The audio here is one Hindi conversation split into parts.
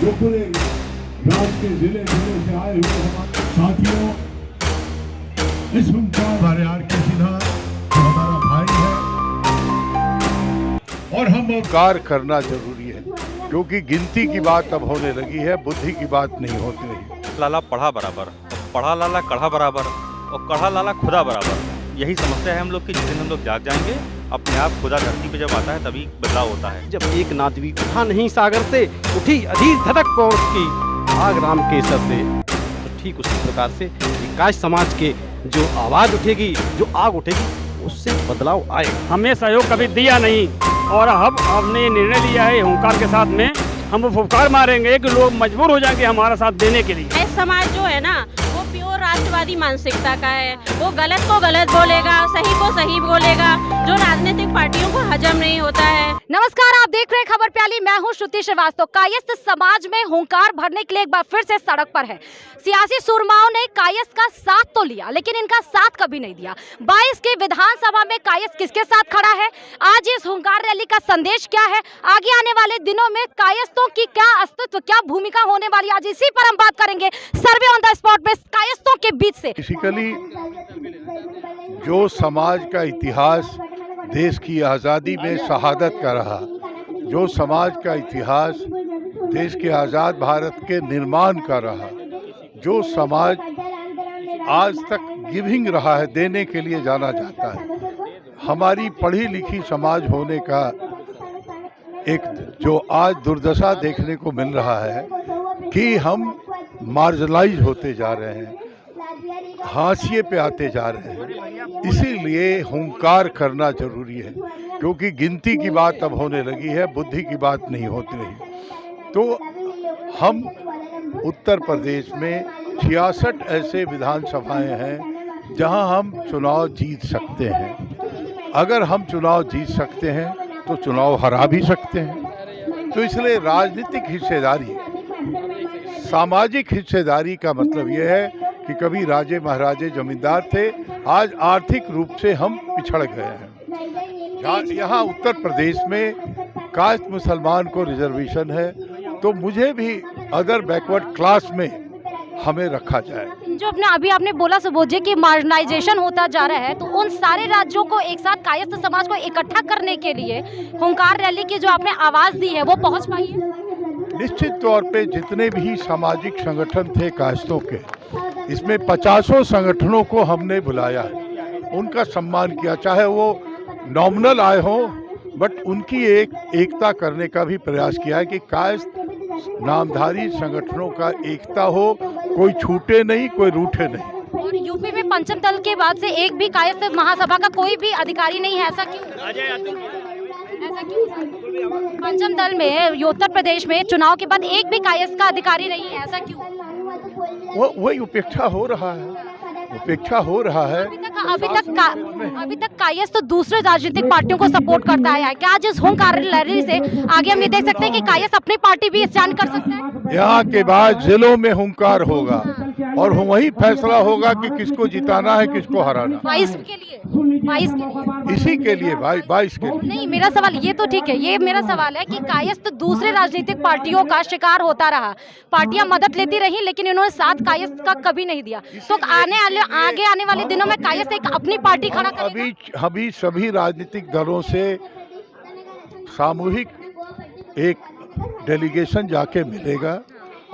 जो पूरे राज्य के जिले जिले से आए हुए हमारे साथियों, इस हमारे आर.के. सिन्हा जो हमारा भाई है, और हम कार्य करना जरूरी है, क्योंकि गिनती की बात अब होने लगी है, बुद्धि की बात नहीं होती रही। लाला पढ़ा बराबर, पढ़ा लाला कढ़ा बराबर, और कढ़ा लाला खुदा बराबर। यही समस्या है हम लोग की। जिस दिन हम लोग जाग जाएंगे, अपने आप खुदा धरती पे जब आता है तभी बदलाव होता है। जब एक नादवी उठा नहीं सागर से, उठी अधीर धधक पौष की आग राम केसर से, तो ठीक उसी प्रकार से कायस्थ समाज के जो आवाज उठेगी, जो आग उठेगी, उससे बदलाव आएगा। हमें सहयोग कभी दिया नहीं, और अब हमने ये निर्णय लिया है हुंकार के साथ में हम वो फुफकार मारेंगे कि लोग मजबूर हो जाएंगे हमारा साथ देने के लिए। समाज जो है ना, वो प्योर राष्ट्रवादी मानसिकता का है। वो गलत को गलत बोलेगा, सही को सही बोलेगा, जो राजनीतिक पार्टियों को हजम नहीं होता है। नमस्कार, आप देख रहे हैं खबर प्याली। मैं हूं श्रुति श्रीवास्तव। कायस्थ समाज में हुंकार भरने के लिए एक बार फिर से सड़क पर है। सियासी सुरमाओं ने कायस्थ का साथ तो लिया, लेकिन इनका साथ कभी नहीं दिया। 22 के विधानसभा में कायस्थ किसके साथ खड़ा है? आज इस हुंकार रैली का संदेश क्या है? आगे आने वाले दिनों में कायस्थों की क्या अस्तित्व, क्या भूमिका होने वाली, आज इसी पर हम बात करेंगे सर्वे ऑन द स्पॉट में कायस्थों के बीच से। बेसिकली जो समाज का इतिहास देश की आज़ादी में शहादत का रहा, जो समाज का इतिहास देश के आज़ाद भारत के निर्माण का रहा, जो समाज आज तक गिविंग रहा है, देने के लिए जाना जाता है, हमारी पढ़ी लिखी समाज होने का एक जो आज दुर्दशा देखने को मिल रहा है कि हम मार्जिनलाइज होते जा रहे हैं, हाशिए पे आते जा रहे हैं। इसीलिए हुंकार करना जरूरी है, क्योंकि गिनती की बात अब होने लगी है, बुद्धि की बात नहीं होती रही। तो हम उत्तर प्रदेश में 66 ऐसे विधानसभाएं हैं जहां हम चुनाव जीत सकते हैं। अगर हम चुनाव जीत सकते हैं तो चुनाव हरा भी सकते हैं। तो इसलिए राजनीतिक हिस्सेदारी, सामाजिक हिस्सेदारी का मतलब यह है कि कभी राजे महाराजे जमींदार थे, आज आर्थिक रूप से हम पिछड़ गए हैं। यहाँ उत्तर प्रदेश में कास्ट मुसलमान को रिजर्वेशन है, तो मुझे भी अदर बैकवर्ड क्लास में हमें रखा जाए। जो अपने अभी आपने बोला सुबोध कि मार्जिनाइजेशन होता जा रहा है, तो उन सारे राज्यों को एक साथ कायस्थ समाज को इकट्ठा करने के लिए हुंकार रैली की जो आपने आवाज दी है, वो पहुंच पाई है? निश्चित तौर पे जितने भी सामाजिक संगठन थे कायस्थों के, इसमें 50 संगठनों को हमने बुलाया है, उनका सम्मान किया, चाहे वो नॉमिनल आए हों, बट उनकी एकता करने का भी प्रयास किया है कि कायस्थ नामधारी संगठनों का एकता हो, कोई छूटे नहीं, कोई रूठे नहीं। और यूपी में पंचम दल के बाद से एक भी कायस्थ महासभा का कोई भी अधिकारी नहीं है, ऐसा क्यों? पंचम दल में उत्तर प्रदेश में चुनाव के बाद एक भी कायस्थ का अधिकारी नहीं है, ऐसा क्यों? वही उपेक्षा हो रहा है, उपेक्षा हो रहा है। अभी तक कायस्थ तो दूसरे राजनीतिक पार्टियों को सपोर्ट करता है। क्या आज इस हुंकार रैली से आगे हम ये देख सकते हैं कि कायस्थ अपनी पार्टी भी स्टैंड कर सकते हैं? यहाँ के बाद जिलों में हुंकार होगा और वही फैसला होगा कि किसको जिताना है, किसको हराना। 22 के लिए इसी के लिए 22 के लिए नहीं। मेरा सवाल ये तो ठीक है, ये मेरा सवाल है कि कायस्थ दूसरे राजनीतिक पार्टियों का शिकार होता रहा, पार्टियां मदद लेती रही, लेकिन इन्होंने साथ कायस्थ का कभी नहीं दिया। तो आगे आने वाले दिनों में कायस्थ एक अपनी पार्टी खड़ा करेगा? अभी सभी राजनीतिक दलों से सामूहिक एक डेलीगेशन जाके मिलेगा,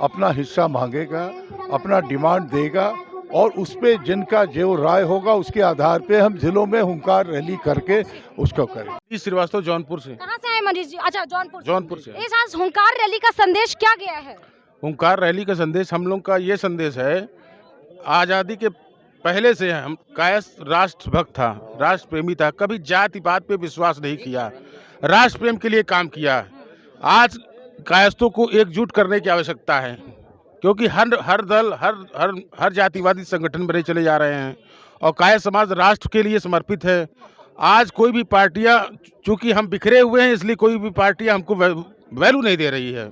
अपना हिस्सा मांगेगा, अपना डिमांड देगा, और उस पे जिनका जो राय होगा उसके आधार पे हम जिलों में हुंकार रैली करके उसको करें। श्रीवास्तव जौनपुर से। कहाँ से आए मनीष जी? अच्छा, जौनपुर से। इस आज हुंकार रैली का संदेश क्या गया है? हुंकार रैली का संदेश हम लोग का ये संदेश है, आज़ादी के पहले से हम कायस्थ राष्ट्रभक्त था, राष्ट्र प्रेमी था, कभी जाति पात पे विश्वास नहीं किया, राष्ट्र प्रेम के लिए काम किया। आज कायस्थों को एकजुट करने की आवश्यकता है, क्योंकि हर दल हर जातिवादी संगठन बने चले जा रहे हैं, और कायस्थ समाज राष्ट्र के लिए समर्पित है। आज कोई भी पार्टियां, चूंकि हम बिखरे हुए हैं, इसलिए कोई भी पार्टियां हमको वैल्यू नहीं दे रही है।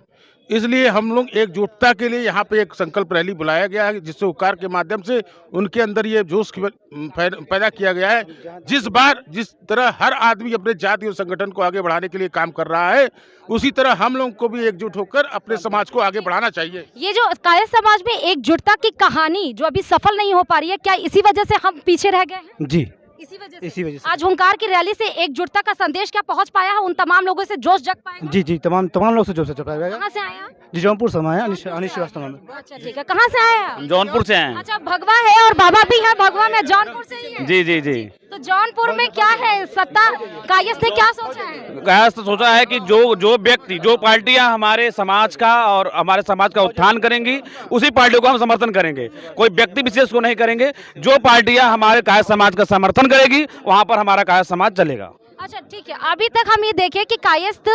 इसलिए हम लोग एकजुटता के लिए यहाँ पे एक संकल्प रैली बुलाया गया है, जिससे हुंकार के माध्यम से उनके अंदर ये जोश पैदा किया गया है। जिस तरह हर आदमी अपने जाति और संगठन को आगे बढ़ाने के लिए काम कर रहा है, उसी तरह हम लोगों को भी एकजुट होकर अपने समाज को आगे बढ़ाना चाहिए। ये जो कायस्थ समाज में एकजुटता की कहानी जो अभी सफल नहीं हो पा रही है, क्या इसी वजह से हम पीछे रह गए हैं? जी, इसी वजह से आज हुंकार की रैली से एकजुटता का संदेश क्या पहुंच पाया है? उन तमाम लोगों से जोश जग पाएगा? जी, तमाम लोग से जोश जग पाएगा। कहाँ से आए हैं? जी, जौनपुर से आए हैं, अनिश श्रीवास्तव नाम है। अच्छा ठीक है, कहाँ से आए हैं आप? जौनपुर से हैं। अच्छा, भगवा है और बाबा भी है भगवा में, जौनपुर से ही है। जी। तो जौनपुर में क्या है, सत्ता कायस्थ ने क्या सोचा है? कायस्थ सोचा है कि जो व्यक्ति, जो पार्टियां हमारे समाज का और हमारे समाज का उत्थान करेंगी, उसी पार्टियों को हम समर्थन करेंगे। कोई व्यक्ति विशेष को नहीं करेंगे। जो पार्टियां हमारे कायस्थ समाज का समर्थन करेगी, वहां पर हमारा कायस्थ समाज चलेगा। अच्छा ठीक है, अभी तक हम ये देखें कि कायस्थ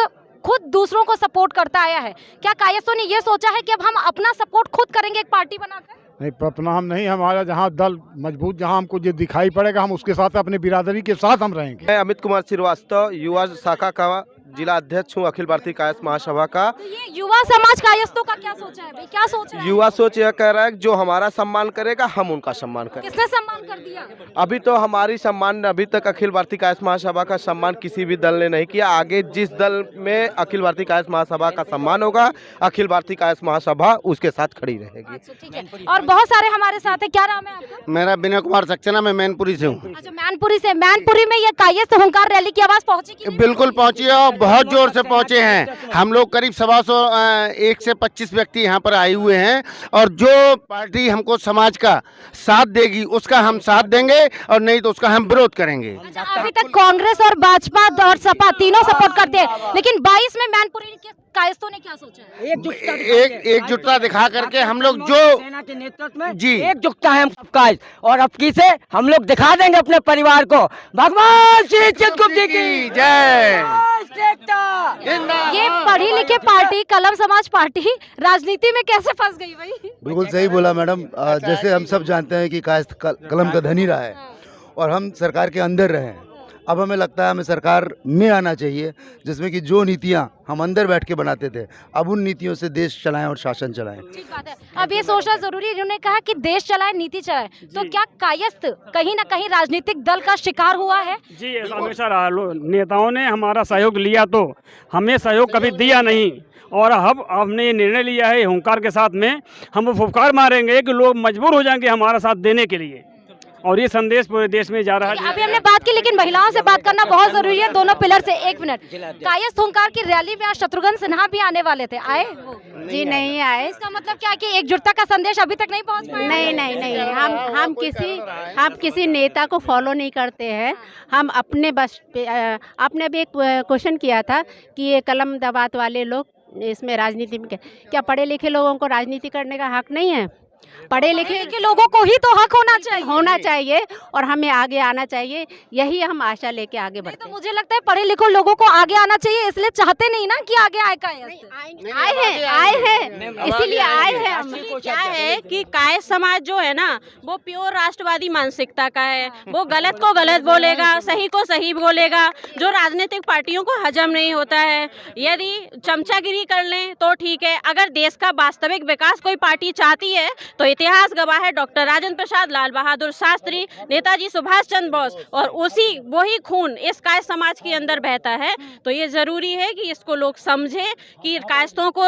खुद दूसरों को सपोर्ट करता आया है। क्या कायस्थों ने ये सोचा है कि अब हम अपना सपोर्ट खुद करेंगे एक पार्टी बनाकर? नहीं, अपना हम नहीं, हमारा जहाँ दल मजबूत, जहाँ हमको जो दिखाई पड़ेगा हम उसके साथ अपनी बिरादरी के साथ हम रहेंगे। मैं अमित कुमार श्रीवास्तव, युवा शाखा का जिला अध्यक्ष हूँ, अखिल भारतीय कायस्थ महासभा का। तो ये युवा समाज कायस्थों का क्या सोचा है भाई, क्या सोच रहा है? युवा सोच यह कह रहा है कि जो हमारा सम्मान करेगा हम उनका सम्मान करेंगे। किसने सम्मान कर दिया? अभी तो हमारी सम्मान, अभी तक अखिल भारतीय कायस्थ महासभा का सम्मान किसी भी दल ने नहीं किया। आगे जिस दल में अखिल भारतीय कायस्थ महासभा का सम्मान होगा, अखिल भारतीय कायस्थ महासभा उसके साथ खड़ी रहेगी। अच्छा ठीक है, और बहुत सारे हमारे साथ है। क्या नाम है आपका? मेरा विनय कुमार सक्सेना, मैं मैनपुरी से हूँ। अच्छा, मैनपुरी से। मैनपुरी में ये कायस्थ हुंकार रैली की आवाज पहुंची कि नहीं? बिल्कुल पहुँची है और बहुत जोर से पहुँचे हैं। हम लोग करीब 1 से 25 व्यक्ति यहाँ पर आए हुए हैं, और जो पार्टी हमको समाज का साथ देगी उसका हम साथ देंगे, और नहीं तो उसका हम विरोध करेंगे। अच्छा, अभी तक कांग्रेस और भाजपा और सपा तीनों सपोर्ट करते हैं, लेकिन 22 में मैनपुरी के कायस्थों ने क्या सोचा है? एकजुटता दिखा करके हम लोग जो सेना के नेतृत्व में जी एकजुटता है हम सबका, और अब की से हम लोग दिखा देंगे अपने परिवार को। भगवान श्री चित्रगुप्त जी की जय। ये पढ़ी लिखी पार्टी, कलम समाज पार्टी, राजनीति में कैसे फंस गई भाई? बिल्कुल सही बोला मैडम। जैसे हम सब जानते हैं कि कायस्थ कलम का धनी रहा है और हम सरकार के अंदर रहे हैं। अब हमें लगता है हमें सरकार में आना चाहिए, जिसमें कि जो नीतियां हम अंदर बैठ के बनाते थे, अब उन नीतियों से देश चलाएं और शासन चलाएं। ठीक बात है, अब ये सोचना जरूरी है। उन्होंने कहा कि देश चलाए, नीति चलाए, तो क्या कायस्थ कहीं ना कहीं राजनीतिक दल का शिकार हुआ है? जी, ऐसा हमेशा रहा। नेताओं ने हमारा सहयोग लिया तो हमें सहयोग कभी दिया नहीं, और अब हमने ये निर्णय लिया है हुंकार के साथ में हम फुफकार मारेंगे कि लोग मजबूर हो जाएंगे हमारा साथ देने के लिए, और ये संदेश पूरे देश में जा रहा है। अभी हमने बात की, लेकिन महिलाओं से बात करना बहुत जरूरी है, दोनों पिलर से। 1 मिनट, कायस्थ हुंकार की रैली में आज शत्रुघ्न सिन्हा भी आने वाले थे, आए? जी नहीं आए। इसका मतलब क्या है कि एकजुटता का संदेश अभी तक नहीं पहुंच पाया? नहीं, हम किसी नेता को फॉलो नहीं करते हैं। हम अपने बस पे, आपने भी एक क्वेश्चन किया था कि ये कलम दबात वाले लोग इसमें राजनीति में, क्या पढ़े लिखे लोगों को राजनीति करने का हक नहीं है? पढ़े लिखे के लोगों को ही तो हक होना चाहिए और हमें आगे आना चाहिए। यही हम आशा लेके आगे बढ़ते हैं। तो मुझे लगता है पढ़े लिखे लोगों को आगे आना चाहिए, इसलिए चाहते नहीं ना कि आगे आए कायस्थ। आए हैं इसीलिए आए हैं हम। क्या है कि कायस्थ समाज जो है ना, वो प्योर राष्ट्रवादी मानसिकता का है। वो गलत को गलत बोलेगा, सही को सही बोलेगा, जो राजनीतिक पार्टियों को हजम नहीं होता है। यदि चमचागिरी कर लें तो ठीक है, अगर देश का वास्तविक विकास कोई पार्टी चाहती है तो इतिहास गवाह है डॉक्टर राजेंद्र प्रसाद, लाल बहादुर शास्त्री, नेताजी सुभाष चंद्र बोस, और वही खून इस कायस्थ समाज के अंदर बहता है। तो ये जरूरी है कि इसको लोग समझें कि कायस्थों को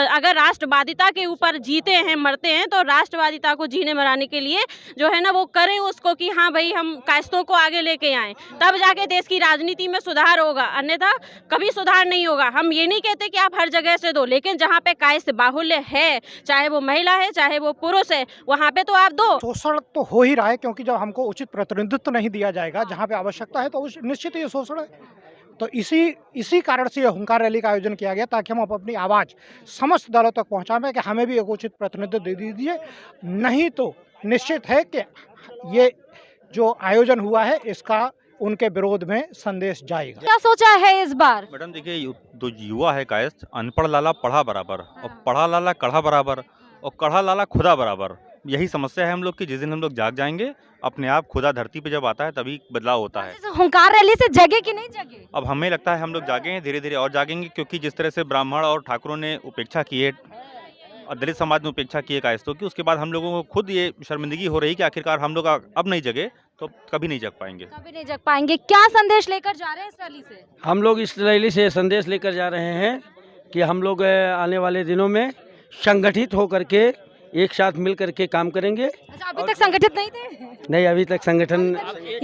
अगर राष्ट्रवादिता के ऊपर जीते हैं, मरते हैं, तो राष्ट्रवादिता को जीने मराने के लिए जो है ना वो करें उसको कि हाँ भाई हम कायस्थों को आगे लेके आएं, तब जाके देश की राजनीति में सुधार होगा, अन्यथा कभी सुधार नहीं होगा। हम ये नहीं कहते कि आप हर जगह से दो, लेकिन जहाँ पे कायस्थ बाहुल्य है, चाहे वो महिला है चाहे वो पुरुष है, वहाँ पे तो आप दो। शोषण तो हो ही रहा है, क्योंकि जब हमको उचित प्रतिनिधित्व नहीं दिया जाएगा जहाँ पे आवश्यकता है, तो निश्चित ये शोषण है। तो इसी कारण से ये हुंकार रैली का आयोजन किया गया, ताकि हम अपनी आवाज़ समस्त दलों तक पहुँचा कि हमें भी एक उचित प्रतिनिधित्व दे दीजिए। नहीं तो निश्चित है कि ये जो आयोजन हुआ है इसका उनके विरोध में संदेश जाएगा। क्या सोचा है इस बार? मैडम देखिए, जो युवा है कायस्थ, अनपढ़ लाला पढ़ा बराबर, और पढ़ा लाला कढ़ा बराबर, और कढ़ा लाला खुदा बराबर। यही समस्या है हम लोग की। जिस दिन हम लोग जाग जाएंगे, अपने आप खुदा धरती पे जब आता है तभी बदलाव होता है। हुंकार रैली से जगे कि नहीं जगे? अब हमें लगता है हम लोग जागे हैं, धीरे धीरे और जागेंगे, क्योंकि जिस तरह से ब्राह्मण और ठाकुरों ने उपेक्षा की है और दलित समाज ने उपेक्षा की है कायस्थों की, उसके बाद हम लोगों को खुद ये शर्मिंदगी हो रही है कि आखिरकार हम लोग अब नहीं जगे तो कभी नहीं जग पाएंगे। कभी नहीं जग पाएंगे। क्या संदेश लेकर जा रहे हैं इस रैली से? हम लोग इस रैली से संदेश लेकर जा रहे हैं कि हम लोग आने वाले दिनों में संगठित होकर के एक साथ मिल करके काम करेंगे। अच्छा, अभी तक संगठित नहीं थे? नहीं, अभी तक संगठन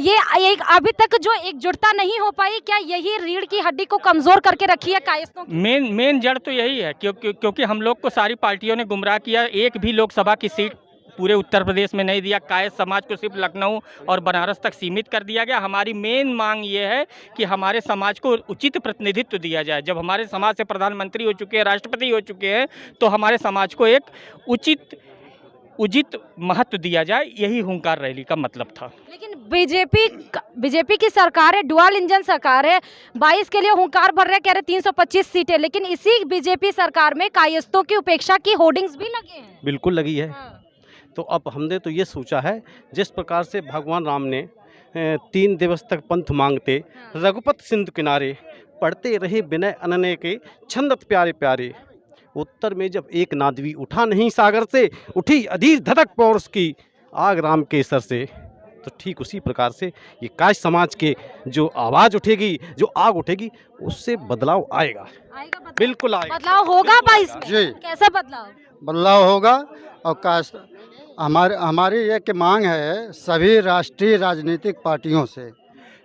ये एक अभी तक जो एकजुटता नहीं हो पाई, क्या यही रीढ़ की हड्डी को कमजोर करके रखी है कायस्थों की? मेन जड़ तो यही है, क्योंकि हम लोग को सारी पार्टियों ने गुमराह किया। एक भी लोकसभा की सीट पूरे उत्तर प्रदेश में नहीं दिया। कायस्थ समाज को सिर्फ लखनऊ और बनारस तक सीमित कर दिया गया। हमारी मेन मांग ये है कि हमारे समाज को उचित प्रतिनिधित्व दिया जाए। जब हमारे समाज से प्रधानमंत्री हो चुके हैं, राष्ट्रपति हो चुके हैं, तो हमारे समाज को एक उचित महत्व दिया जाए। यही हुंकार रैली का मतलब था। लेकिन बीजेपी की सरकार है, डुअल इंजन सरकार है, 22 के लिए हुंकार भर रहे, कह रहे 325 सीटें, लेकिन इसी बीजेपी सरकार में कायस्थों की उपेक्षा की होर्डिंग्स भी लगे हैं। बिल्कुल लगी है। तो अब हमने तो ये सोचा है, जिस प्रकार से भगवान राम ने 3 दिवस तक पंथ मांगते, रघुपत सिंधु किनारे, पढ़ते रहे विनय अनन्य के छंदत प्यारे प्यारे, उत्तर में जब एक नादवी उठा नहीं सागर से, उठी अधीर धधक पौरुष की आग राम के सर से। तो ठीक उसी प्रकार से ये कायस्थ समाज के जो आवाज़ उठेगी, जो आग उठेगी, उससे बदलाव आएगा। बिल्कुल आएगा। बदलाव होगा 22 में? जी, कैसा बदलाव होगा। और कायस्थ हमारी एक मांग है सभी राष्ट्रीय राजनीतिक पार्टियों से,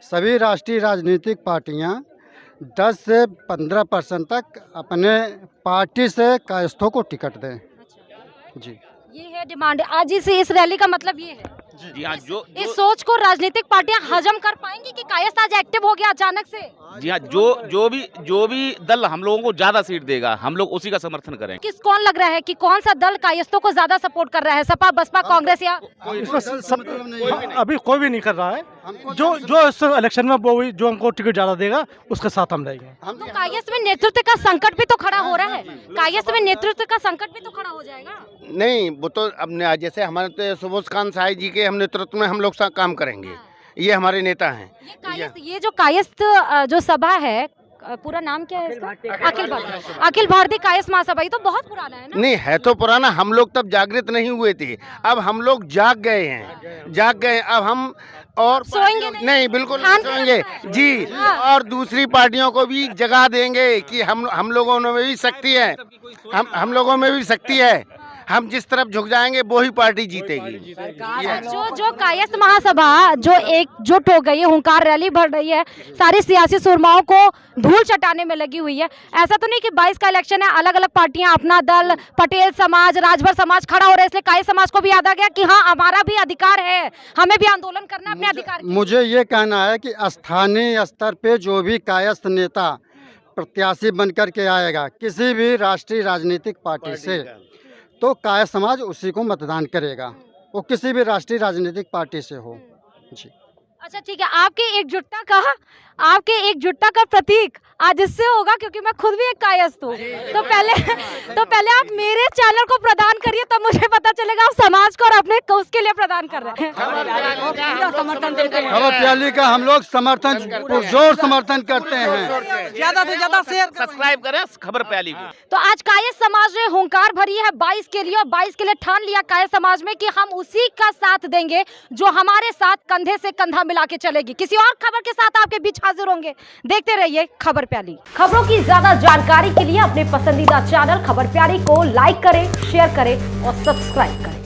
सभी राष्ट्रीय राजनीतिक पार्टियां 10 से 15% तक अपने पार्टी से कायस्थों को टिकट दें। जी, ये है डिमांड आज इस रैली का मतलब ये है। जी हाँ, इस सोच को राजनीतिक पार्टियां हजम कर पाएंगी कि कायस्थ आज एक्टिव हो गया अचानक से? जी हाँ, जो भी दल हम लोगों को ज्यादा सीट देगा, हम लोग उसी का समर्थन करेंगे। कौन लग रहा है कि कौन सा दल कायस्थों को ज्यादा सपोर्ट कर रहा है? सपा, बसपा, कांग्रेस या अभी कोई भी नहीं कर रहा है। जो इस इलेक्शन में वो जो हमको टिकट ज्यादा देगा उसके साथ हम रहेंगे। तो कायस्थ में नेतृत्व का संकट भी तो खड़ा हो रहा है। कायस्थ में नेतृत्व का संकट भी तो खड़ा हो जाएगा। नहीं, वो तो अब जैसे हमारे तो सुबोध कांत साई जी के हम नेतृत्व में हम लोग काम करेंगे। ये हमारे नेता हैं। ये जो कायस्थ जो सभा है, पूरा नाम क्या है इसका? अखिल भारतीय कायस्थ महासभा। ये तो बहुत पुराना है ना? नहीं है तो पुराना, हम लोग तब जागृत नहीं हुए थे, अब हम लोग जाग गए हैं। अब हम और सोएंगे नहीं, बिल्कुल नहीं सोएंगे जी। और दूसरी पार्टियों को भी जगा देंगे कि हम लोगों में भी शक्ति है, हम लोगों में भी शक्ति है। हम जिस तरफ झुक जाएंगे वो ही पार्टी जीतेगी। जो कायस्थ महासभा जो एकजुट हो गई है, हुंकार रैली भर रही है, सारी सियासी सुरमाओं को धूल चटाने में लगी हुई है। ऐसा तो नहीं कि 22 का इलेक्शन है, अलग अलग पार्टियां, अपना दल, पटेल समाज, राजभर समाज खड़ा हो रहा है, इसलिए कायस्थ समाज को भी याद आ गया कि हाँ, हमारा भी अधिकार है, हमें भी आंदोलन करना है अपने अधिकार। मुझे ये कहना है कि स्थानीय स्तर पे जो भी कायस्थ नेता प्रत्याशी बनकर के आएगा किसी भी राष्ट्रीय राजनीतिक पार्टी से, तो कायस्थ समाज उसी को मतदान करेगा, वो किसी भी राष्ट्रीय राजनीतिक पार्टी से हो। जी, अच्छा ठीक है। आपके एकजुटता का प्रतीक आज इससे होगा, क्योंकि मैं खुद भी एक कायस्थ हूँ। तो पहले आप मेरे चैनल को प्रदान करिए, तब मुझे पता चलेगा आप समाज को और अपने उसके लिए प्रदान कर रहे हैं। समर्थन देते हैं। खबर प्याली का हम लोग जोर समर्थन करते हैं। ज्यादा से ज्यादा शेयर सब्सक्राइब करें खबर प्याली को। तो आज कायस्थ समाज ने हुंकार भरी है 22 के लिए, और 22 के लिए ठान लिया कायस्थ समाज में कि हम उसी का साथ देंगे जो हमारे साथ कंधे से कंधा मिला के चलेगी। किसी और खबर के साथ आपके बीच हाजिर होंगे। देखते रहिए खबर प्याली। खबरों की ज्यादा जानकारी के लिए अपने पसंदीदा चैनल खबर प्याली को लाइक करें, शेयर करें और सब्सक्राइब करें।